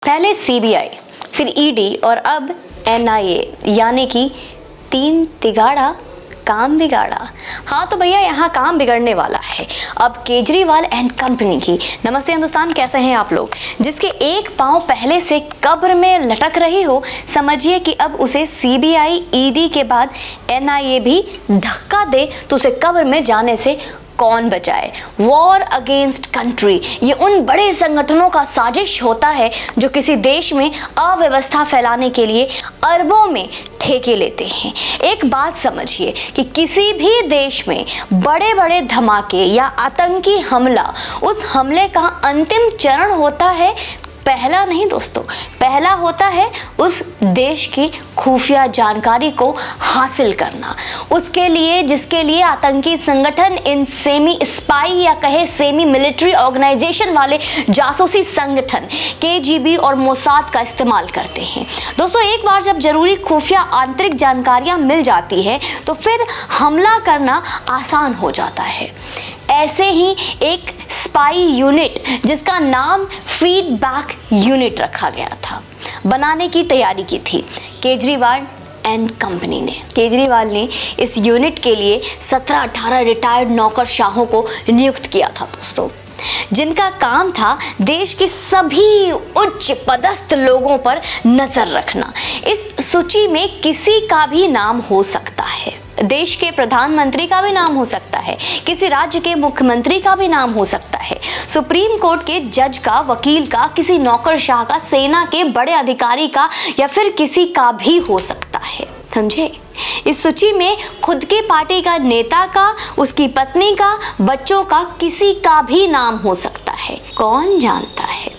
पहले सीबीआई, फिर ईडी और अब एनआईए, यानी कि तीन तिगाड़ा काम बिगाड़ा। हाँ तो भैया यहाँ काम बिगड़ने वाला है अब केजरीवाल एंड कंपनी की। नमस्ते हिंदुस्तान, कैसे हैं आप लोग? जिसके एक पांव पहले से कब्र में लटक रही हो, समझिए कि अब उसे सीबीआई, ईडी के बाद एनआईए भी धक्का दे तो उसे कब्र में जाने से कौन बचाए। वॉर अगेंस्ट कंट्री, ये उन बड़े संगठनों का साजिश होता है जो किसी देश में अव्यवस्था फैलाने के लिए अरबों में ठेके लेते हैं। एक बात समझिए कि किसी भी देश में बड़े बड़े धमाके या आतंकी हमला, उस हमले का अंतिम चरण होता है, पहला नहीं दोस्तों, पहला होता है उस देश की खुफिया जानकारी को हासिल करना। उसके लिए, जिसके लिए आतंकी संगठन इन सेमी स्पाई या कहे सेमी मिलिट्री ऑर्गेनाइजेशन वाले जासूसी संगठन केजीबी और मोसाद का इस्तेमाल करते हैं। दोस्तों, एक बार जब जरूरी खुफिया आंतरिक जानकारियां मिल जाती है तो फिर हमला करना आसान हो जाता है। ऐसे ही एक स्पाई यूनिट जिसका नाम फीडबैक यूनिट रखा गया था, बनाने की तैयारी की थी केजरीवाल एंड कंपनी ने। केजरीवाल ने इस यूनिट के लिए 17-18 रिटायर्ड नौकरशाहों को नियुक्त किया था दोस्तों, जिनका काम था देश के सभी उच्च पदस्थ लोगों पर नजर रखना। इस सूची में किसी का भी नाम हो सकता है, देश के प्रधानमंत्री का भी नाम हो सकता है, किसी राज्य के मुख्यमंत्री का भी नाम हो सकता है, सुप्रीम कोर्ट के जज का, वकील का, किसी नौकरशाह का, सेना के बड़े अधिकारी का, या फिर किसी का भी हो सकता है। समझे? इस सूची में खुद के पार्टी का नेता का, उसकी पत्नी का, बच्चों का, किसी का भी नाम हो सकता है। कौन जानता है?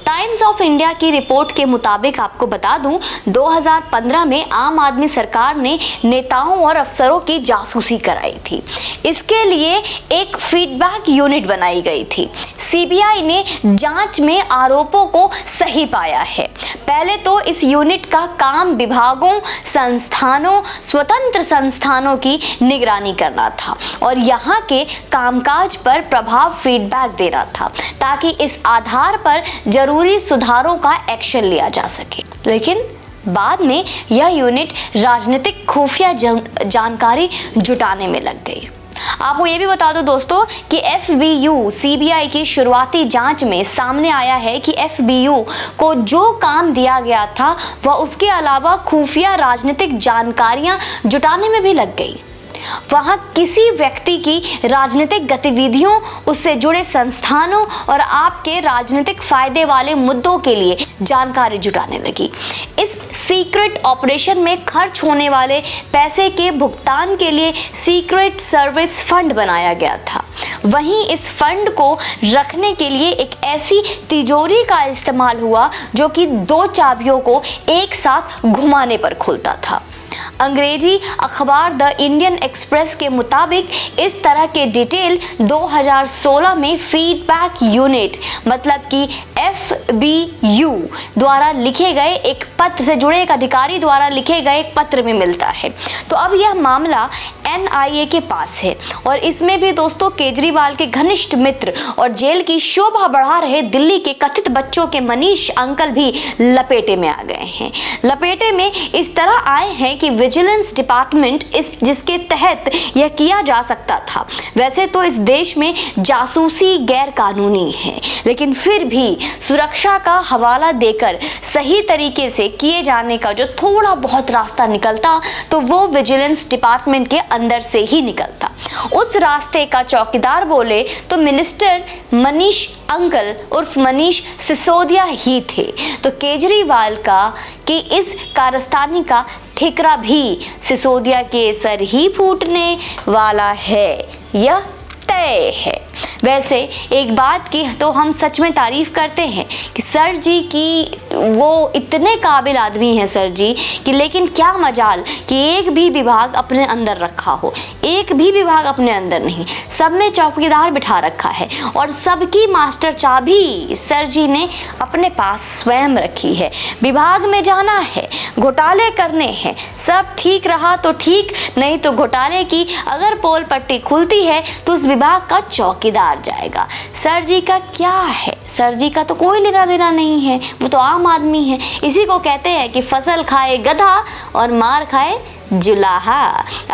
टाइम्स ऑफ इंडिया की रिपोर्ट के मुताबिक आपको बता दूं, 2015 में आम आदमी सरकार ने नेताओं और अफसरों की जासूसी कराई थी। इसके लिए एक फीडबैक यूनिट बनाई गई थी। सीबीआई ने जांच में आरोपों को सही पाया है। पहले तो इस यूनिट का काम विभागों, संस्थानों, स्वतंत्र संस्थानों की निगरानी करना था और यहाँ के कामकाज पर प्रभाव फीडबैक देना था, ताकि इस आधार पर जरूरी सुधारों का एक्शन लिया जा सके। लेकिन बाद में यह यूनिट राजनीतिक खुफिया जानकारी जुटाने में लग गई। आपको ये भी बता दो दोस्तों कि एफबीयू सीबीआई की शुरुआती जांच में सामने आया है कि एफबीयू को जो काम दिया गया था वह उसके अलावा खुफिया राजनीतिक जानकारियां जुटाने में भी लग गई। वहां किसी व्यक्ति की राजनीतिक गतिविधियों, उससे जुड़े संस्थानों और आपके राजनीतिक फायदे वाले मुद्दों के लिए जानकारी जुटाने लगी। इस सीक्रेट ऑपरेशन में खर्च होने वाले पैसे के भुगतान के लिए सीक्रेट सर्विस फंड बनाया गया था। वहीं इस फंड को रखने के लिए एक ऐसी तिजोरी का इस्तेमाल हुआ जो कि 2 चाबियों को एक साथ घुमाने पर खुलता था। अंग्रेजी अखबार द इंडियन एक्सप्रेस के मुताबिक इस तरह के डिटेल 2016 में फीडबैक यूनिट, मतलब कि एफबीयू द्वारा लिखे गए एक पत्र से जुड़े एक अधिकारी द्वारा लिखे गए एक पत्र में मिलता है। तो अब यह मामला एनआईए के पास है और इसमें भी दोस्तों केजरीवाल के घनिष्ठ मित्र और जेल की शोभा बढ़ा रहे दिल्ली के कथित बच्चों के मनीष अंकल भी लपेटे में आ गए हैं। लपेटे में इस तरह आए हैं कि विजिलेंस डिपार्टमेंट, जिसके तहत यह किया जा सकता था। वैसे तो इस देश में जासूसी गैर कानूनी है, लेकिन फिर भी सुरक्षा का हवाला देकर सही तरीके से किए जाने का जो थोड़ा बहुत रास्ता निकलता तो वो विजिलेंस डिपार्टमेंट के अंदर से ही निकलता। उस रास्ते का चौकीदार बोले तो मिनिस्टर मनीष अंकल उर्फ मनीष सिसोदिया ही थे। तो केजरीवाल का कि इस कारस्तानी का ठिकरा भी सिसोदिया के सर ही फूटने वाला है, यह तय है। वैसे एक बात की तो हम सच में तारीफ करते हैं कि सर जी की, वो इतने काबिल आदमी हैं सर जी कि, लेकिन क्या मजाल कि एक भी विभाग अपने अंदर रखा हो, एक भी विभाग अपने अंदर नहीं, सब में चौकीदार बिठा रखा है और सबकी मास्टर चाबी सर जी ने अपने पास स्वयं रखी है। विभाग में जाना है, घोटाले करने हैं, सब ठीक रहा तो ठीक, नहीं तो घोटाले की अगर पोल पट्टी खुलती है तो उस विभाग का चौकीदार जाएगा। सर जी का क्या है, सर जी का तो कोई लेना देना नहीं है, वो तो आम आम आदमी है। इसी को कहते हैं कि फसल खाए गधा और मार खाए जुलाहा।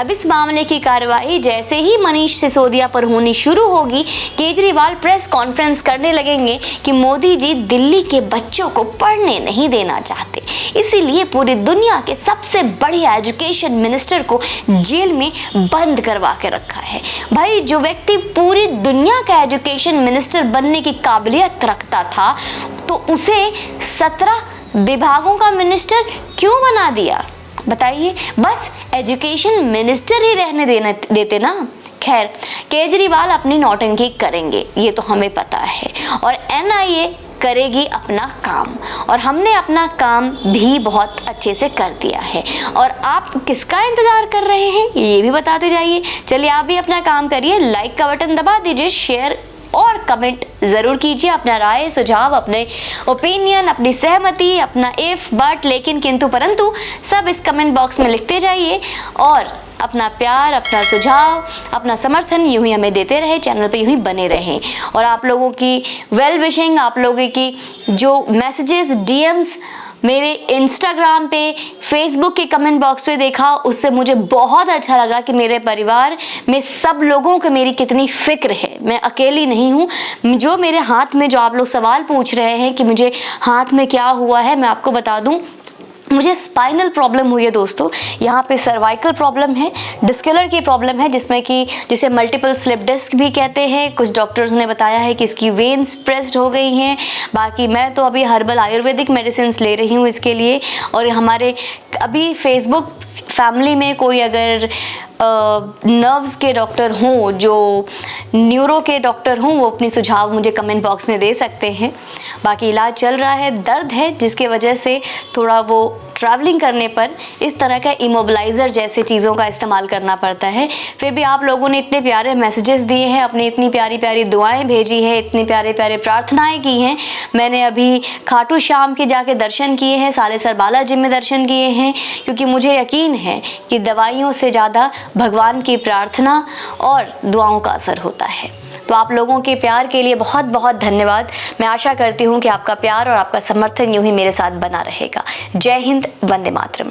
अब इस मामले की कार्रवाई जैसे ही मनीष सिसोदिया पर होनी शुरू होगी, केजरीवाल प्रेस कॉन्फ्रेंस करने लगेंगे कि मोदी जी दिल्ली के बच्चों को पढ़ने नहीं देना चाहते, इसीलिए पूरी दुनिया के सबसे बढ़िया एजुकेशन मिनिस्टर को जेल में बंद करवा के रखा है। भाई, जो व्यक्ति पूरी दुनिया का एजुकेशन मिनिस्टर बनने की काबिलियत रखता था, तो उसे 17 विभागों का मिनिस्टर क्यों बना दिया बताइए? बस एजुकेशन मिनिस्टर ही रहने देते ना। खैर, केजरीवाल अपनी नौटंकी करेंगे, ये तो हमें पता है, और एनआईए करेगी अपना काम, और हमने अपना काम भी बहुत अच्छे से कर दिया है। और आप किसका इंतजार कर रहे हैं ये भी बताते जाइए। चलिए, आप भी अपना काम करिए, लाइक का बटन दबा दीजिए, शेयर और कमेंट ज़रूर कीजिए अपना राय, सुझाव, अपने ओपिनियन, अपनी सहमति, अपना इफ, बट, लेकिन, किंतु, परंतु सब इस कमेंट बॉक्स में लिखते जाइए। और अपना प्यार, अपना सुझाव, अपना समर्थन यूं ही हमें देते रहे, चैनल पे यूं ही बने रहें। और आप लोगों की वेल विशिंग, आप लोगों की जो मैसेजेस, डीएम्स मेरे इंस्टाग्राम पे, फेसबुक के कमेंट बॉक्स पे देखा, उससे मुझे बहुत अच्छा लगा कि मेरे परिवार में सब लोगों को मेरी कितनी फिक्र है। मैं अकेली नहीं हूँ। जो मेरे हाथ में, जो आप लोग सवाल पूछ रहे हैं कि मुझे हाथ में क्या हुआ है, मैं आपको बता दूँ, मुझे स्पाइनल प्रॉब्लम हुई है दोस्तों। यहाँ पे सर्वाइकल प्रॉब्लम है, डिस्कुलर की प्रॉब्लम है, जिसे मल्टीपल स्लिप डिस्क भी कहते हैं। कुछ डॉक्टर्स ने बताया है कि इसकी वेन्स प्रेस्ड हो गई हैं। बाकी मैं तो अभी हर्बल आयुर्वेदिक मेडिसिन ले रही हूँ इसके लिए। और हमारे अभी फेसबुक फैमिली में कोई अगर नर्व्स के डॉक्टर हों, जो न्यूरो के डॉक्टर हों, वो अपनी सुझाव मुझे कमेंट बॉक्स में दे सकते हैं। बाकी इलाज चल रहा है, दर्द है जिसके वजह से थोड़ा वो ट्रैवलिंग करने पर इस तरह का इमोबिलाइज़र जैसे चीज़ों का इस्तेमाल करना पड़ता है। फिर भी आप लोगों ने इतने प्यारे मैसेजेस दिए हैं, अपनी इतनी प्यारी प्यारी दुआएं भेजी हैं, इतनी प्यारे प्यारे प्रार्थनाएं की हैं। मैंने अभी खाटू श्याम के जाके दर्शन किए हैं, सालेसर बालाजी में दर्शन किए हैं, क्योंकि मुझे यकीन है कि दवाइयों से ज़्यादा भगवान की प्रार्थना और दुआओं का असर होता है। तो आप लोगों के प्यार के लिए बहुत बहुत धन्यवाद। मैं आशा करती हूँ कि आपका प्यार और आपका समर्थन यूं ही मेरे साथ बना रहेगा। जय हिंद, वंदे मातरम।